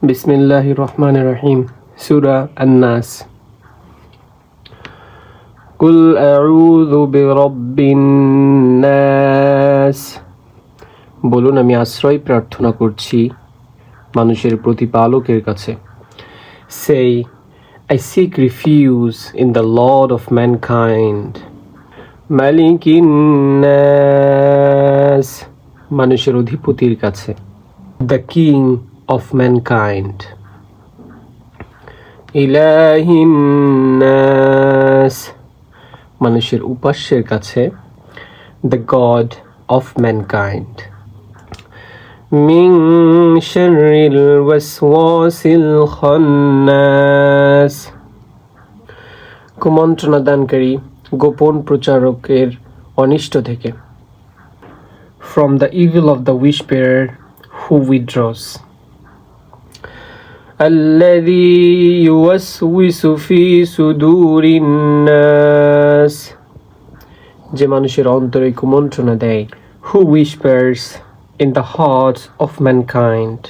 বিসমিল্লাহির রহমানির রহিম। সূরা আন-নাস। কুল আউযু বিরাব্বিন নাস। বলুন, আমি আশ্রয় প্রার্থনা করছি মানুষের প্রতিপালকের কাছে। Say, I seek refuge in the Lord of mankind. মালিকিন নাস, মানুষের অধিপতির কাছে। The King of mankind. ইলাহিন নাস, মানুষের উপাস্যের কাছে। The God of mankind. মিন শাররিল ওয়াসওয়াসিল খান্নাস, কুমন্ত্রণাদানকারী গোপন প্রচারকের অনিষ্ট থেকে। From the evil of the whisperer who withdraws. الذي يوسوس في صدور الناس, যে মানুষের অন্তরে কুমন্ত্রণা দেয়। Who whispers in the hearts of mankind.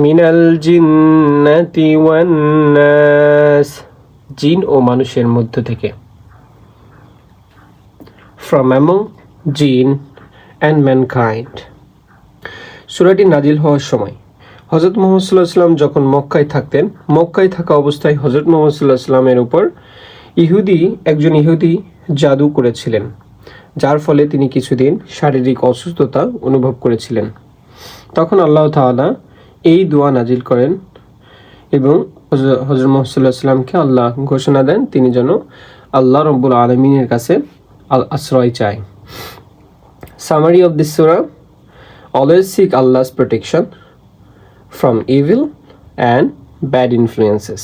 মিনাল জিন্নাতি ওয়ান নাস, জিন ও মানুষের মধ্য থেকে। From among jinn and mankind. সূরাটি নাজিল হওয়ার সময় হযরত মুহাম্মদ সাল্লাল্লাহু আলাইহি ওয়াসাল্লাম যখন মক্কায় থাকতেন, মক্কায় থাকা অবস্থায় হযরত মুহাম্মদ সাল্লাল্লাহু আলাইহি ওয়াসাল্লামের উপর একজন ইহুদি জাদু করেছিলেন, যার ফলে তিনি কিছুদিন শারীরিক অসুস্থতা অনুভব করেছিলেন। তখন আল্লাহ তাআলা এই দোয়া নাজিল করেন এবং হযরত মুহাম্মদ সাল্লাল্লাহু আলাইহি ওয়াসাল্লামকে আল্লাহ ঘোষণা দেন তিনি যেন আল্লাহ রাব্বুল আলামিনের কাছে আশ্রয় চায়। Summary of this surah: always seek Allah's protection from evil and bad influences.